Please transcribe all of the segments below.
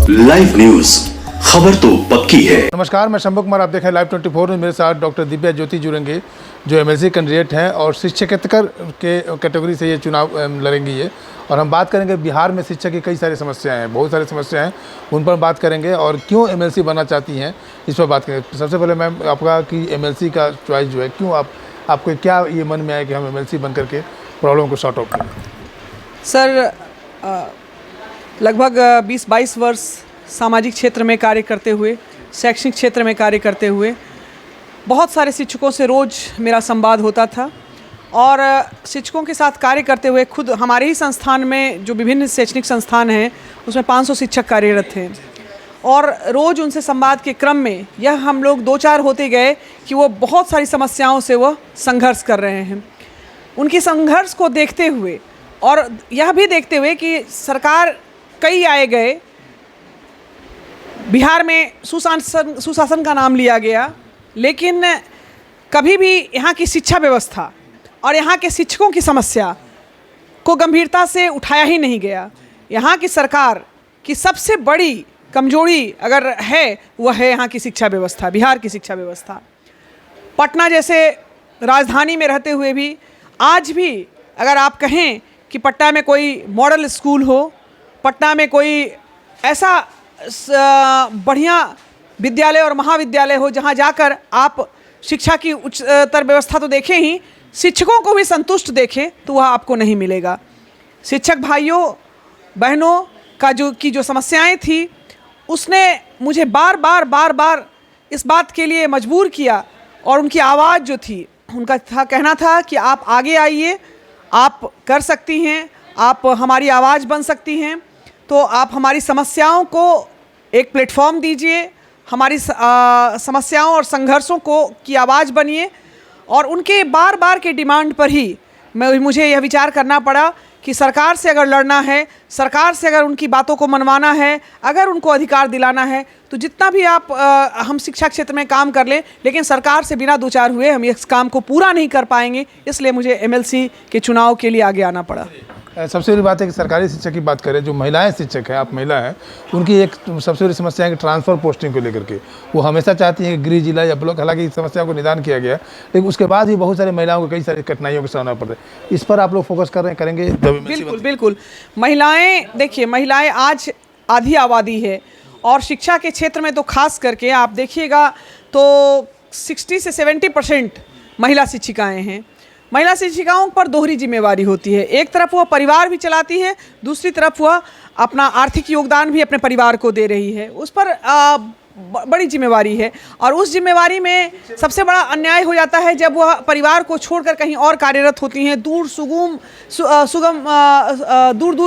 Live news, खबर तो पक्की है। नमस्कार, मैं शंभू कुमार, आप देख रहे हैं लाइव 24 में। मेरे साथ डॉक्टर दिव्या ज्योति जुड़ेंगे जो एमएलसी कैंडिडेट हैं और शिक्षकेतर के कैटेगरी से ये चुनाव लड़ेंगी ये। और हम बात करेंगे बिहार में शिक्षा की कई सारी समस्याएं हैं, बहुत सारी समस्याएं हैं, उन पर बात करेंगे और क्यों एमएलसी बनना चाहती हैं इस पर बात करेंगे। सबसे पहले मैम आपका कि एमएलसी का चॉइस जो है, क्यों आपको क्या ये मन में आया कि हम एमएलसी बन करके प्रॉब्लम को सॉर्ट आउट करें? सर, लगभग 20-22 वर्ष सामाजिक क्षेत्र में कार्य करते हुए, शैक्षणिक क्षेत्र में कार्य करते हुए बहुत सारे शिक्षकों से रोज़ मेरा संवाद होता था और शिक्षकों के साथ कार्य करते हुए खुद हमारे ही संस्थान में जो विभिन्न शैक्षणिक संस्थान हैं उसमें 500 शिक्षक कार्यरत थे और रोज़ उनसे संवाद के क्रम में यह हम लोग 2-4 होते गए कि वो बहुत सारी समस्याओं से वह संघर्ष कर रहे हैं। उनकी संघर्ष को देखते हुए और यह भी देखते हुए कि सरकार कई आए गए, बिहार में सुशासन का नाम लिया गया, लेकिन कभी भी यहाँ की शिक्षा व्यवस्था और यहाँ के शिक्षकों की समस्या को गंभीरता से उठाया ही नहीं गया। यहाँ की सरकार की सबसे बड़ी कमजोरी अगर है वह है यहाँ की शिक्षा व्यवस्था, बिहार की शिक्षा व्यवस्था। पटना जैसे राजधानी में रहते हुए भी आज भी अगर आप कहें कि पटना में कोई मॉडल स्कूल हो, पटना में कोई ऐसा बढ़िया विद्यालय और महाविद्यालय हो जहां जाकर आप शिक्षा की उच्चतर व्यवस्था तो देखें ही, शिक्षकों को भी संतुष्ट देखें, तो वह आपको नहीं मिलेगा। शिक्षक भाइयों बहनों का जो समस्याएं थी उसने मुझे बार बार इस बात के लिए मजबूर किया और उनकी आवाज़ जो थी, उनका कहना था कि आप आगे आइए, आप कर सकती हैं, आप हमारी आवाज़ बन सकती हैं, तो आप हमारी समस्याओं को एक प्लेटफॉर्म दीजिए, हमारी समस्याओं और संघर्षों की आवाज़ बनिए। और उनके बार के डिमांड पर ही मुझे यह विचार करना पड़ा कि सरकार से अगर लड़ना है, सरकार से अगर उनकी बातों को मनवाना है, अगर उनको अधिकार दिलाना है, तो जितना भी हम शिक्षा क्षेत्र में काम कर लें, लेकिन सरकार से बिना दो चार हुए हम इस काम को पूरा नहीं कर पाएंगे। इसलिए मुझे एमएलसी के चुनाव के लिए आगे आना पड़ा। सबसे बड़ी बात है कि सरकारी शिक्षक की बात करें, जो महिलाएं शिक्षक हैं, आप महिला हैं, उनकी एक सबसे बड़ी समस्या है कि ट्रांसफ़र पोस्टिंग को लेकर के वो हमेशा चाहती हैं कि गृह जिला या ब्लॉक, हालांकि इस समस्या को निदान किया गया, लेकिन उसके बाद भी बहुत सारी महिलाओं को कई सारी कठिनाइयों का सामना पड़ रहा है। इस पर आप लोग फोकस कर रहे हैं, करेंगे? बिल्कुल। महिलाएँ, देखिए, महिलाएँ आज आधी आबादी है और शिक्षा के क्षेत्र में तो खास करके आप देखिएगा तो 60 से 70% महिला शिक्षिकाएँ हैं। महिला शिक्षिकाओं पर दोहरी जिम्मेवारी होती है, एक तरफ वह परिवार भी चलाती है, दूसरी तरफ वह अपना आर्थिक योगदान भी अपने परिवार को दे रही है, उस पर बड़ी जिम्मेवारी है। और उस जिम्मेवारी में सबसे बड़ा अन्याय हो जाता है जब वह परिवार को छोड़कर कहीं और कार्यरत होती हैं, दूर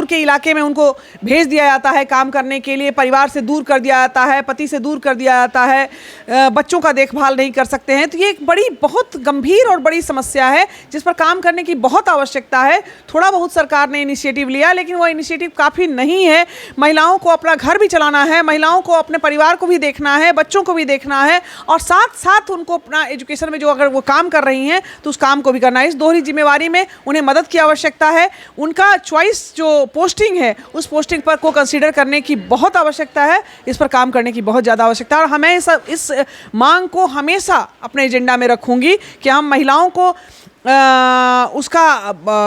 के इलाके में उनको भेज दिया जाता है काम करने के लिए, परिवार से दूर कर दिया जाता है, पति से दूर कर दिया जाता है, बच्चों का देखभाल नहीं कर सकते हैं। तो ये एक बहुत गंभीर और बड़ी समस्या है जिस पर काम करने की बहुत आवश्यकता है। थोड़ा बहुत सरकार ने इनिशिएटिव लिया, लेकिन वह इनिशिएटिव काफ़ी नहीं है। महिलाओं को अपना घर भी चलाना है, महिलाओं को अपने परिवार को भी देखना है, बच्चों को भी देखना है और साथ साथ उनको अपना एजुकेशन में जो अगर वो काम कर रही हैं तो उस काम को भी करना है। इस दोहरी जिम्मेवारी में उन्हें मदद की आवश्यकता है। उनका चॉइस जो पोस्टिंग है उस पोस्टिंग पर को कंसीडर करने की बहुत आवश्यकता है, इस पर काम करने की बहुत ज़्यादा आवश्यकता है। और हमें इस मांग को हमेशा अपने एजेंडा में रखूंगी कि हम महिलाओं को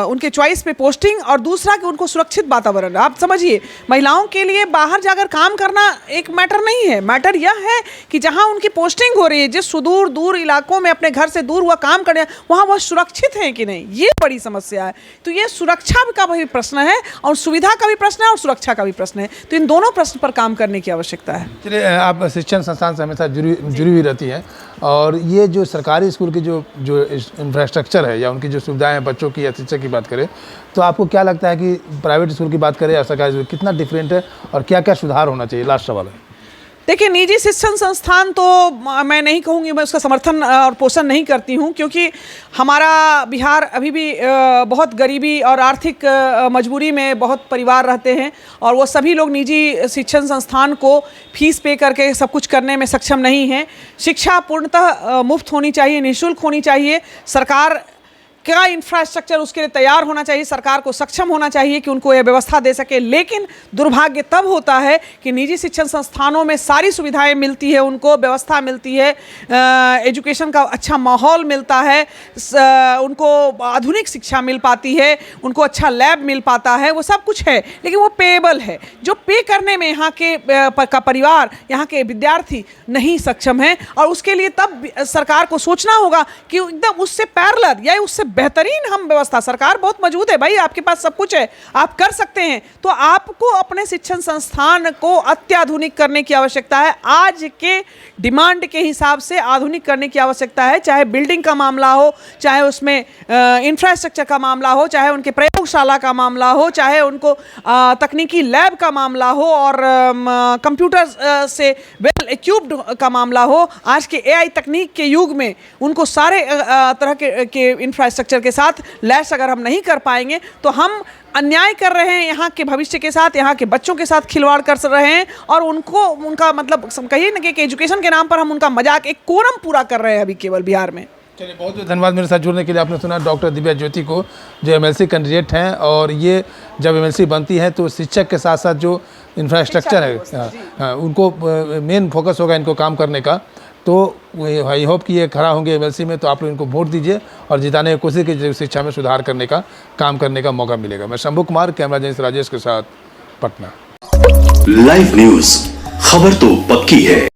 उनके चॉइस पे पोस्टिंग और दूसरा कि उनको सुरक्षित वातावरण। आप समझिए, महिलाओं के लिए बाहर जाकर काम करना एक मैटर नहीं है, मैटर यह है कि जहां उनकी पोस्टिंग हो रही है, जिस सुदूर दूर इलाकों में अपने घर से दूर वह काम करने, वहां वह सुरक्षित हैं कि नहीं, ये बड़ी समस्या है। तो ये सुरक्षा का भी प्रश्न है और सुविधा का भी प्रश्न है और सुरक्षा का भी प्रश्न है। तो इन दोनों प्रश्न पर काम करने की आवश्यकता है। चलिए, आप शिक्षण संस्थान से हमेशा जुड़ी हुई रहती हैं और ये जो सरकारी स्कूल की जो इंफ्रास्ट्रक्चर है या उनकी जो सुविधाएं हैं, बच्चों की या शिक्षक की बात करें, तो आपको क्या लगता है कि प्राइवेट स्कूल की बात करें या सरकारी स्कूल, कितना डिफरेंट है और क्या क्या सुधार होना चाहिए? लास्ट सवाल है। देखिए, निजी शिक्षण संस्थान तो मैं नहीं कहूँगी, मैं उसका समर्थन और पोषण नहीं करती हूँ, क्योंकि हमारा बिहार अभी भी बहुत गरीबी और आर्थिक मजबूरी में बहुत परिवार रहते हैं और वो सभी लोग निजी शिक्षण संस्थान को फीस पे करके सब कुछ करने में सक्षम नहीं हैं। शिक्षा पूर्णतः मुफ्त होनी चाहिए, निःशुल्क होनी चाहिए। सरकार क्या इंफ्रास्ट्रक्चर उसके लिए तैयार होना चाहिए, सरकार को सक्षम होना चाहिए कि उनको यह व्यवस्था दे सके। लेकिन दुर्भाग्य तब होता है कि निजी शिक्षण संस्थानों में सारी सुविधाएं मिलती है, उनको व्यवस्था मिलती है, एजुकेशन का अच्छा माहौल मिलता है, उनको आधुनिक शिक्षा मिल पाती है, उनको अच्छा लैब मिल पाता है, वो सब कुछ है, लेकिन वो पेएबल है। जो पे करने में यहाँ के का परिवार, यहाँ के विद्यार्थी नहीं सक्षम है, और उसके लिए तब सरकार को सोचना होगा कि एकदम उससे पैरेलल या उससे बेहतरीन हम व्यवस्था, सरकार बहुत मौजूद है भाई, आपके पास सब कुछ है, आप कर सकते हैं, तो आपको अपने शिक्षण संस्थान को अत्याधुनिक करने की आवश्यकता है। आज के डिमांड के हिसाब से आधुनिक करने की आवश्यकता है, चाहे बिल्डिंग का मामला हो, चाहे उसमें इंफ्रास्ट्रक्चर का मामला हो, चाहे उनके प्रयोगशाला का मामला हो, चाहे उनको तकनीकी लैब का मामला हो, और कंप्यूटर से वेल इक्विप्ड का मामला हो। आज के AI तकनीक के युग में उनको सारे तरह के इंफ्रास्ट्रक्चर के साथ लैस अगर हम नहीं कर पाएंगे तो हम अन्याय कर रहे हैं यहाँ के भविष्य के साथ, यहाँ के बच्चों के साथ खिलवाड़ कर रहे हैं, और उनका मतलब कहिए ना कि एजुकेशन के नाम पर हम उनका मजाक, एक कोरम पूरा कर रहे हैं अभी केवल बिहार में। चलिए, बहुत बहुत धन्यवाद मेरे साथ जुड़ने के लिए। आपने सुना डॉक्टर दिव्या ज्योति को, जो MLC कैंडिडेट हैं, और ये जब MLC बनती है तो शिक्षक के साथ साथ जो इंफ्रास्ट्रक्चर है, हाँ, उनको मेन फोकस होगा इनको काम करने का। तो आई होप कि ये खड़ा होंगे MLC में, तो आप लोग इनको वोट दीजिए और जिताने की कोशिश कीजिए, शिक्षा में सुधार करने का काम करने का मौका मिलेगा। मैं शंभू कुमार, कैमरा जर्नलिस्ट राजेश के साथ, पटना। लाइव न्यूज, खबर तो पक्की है।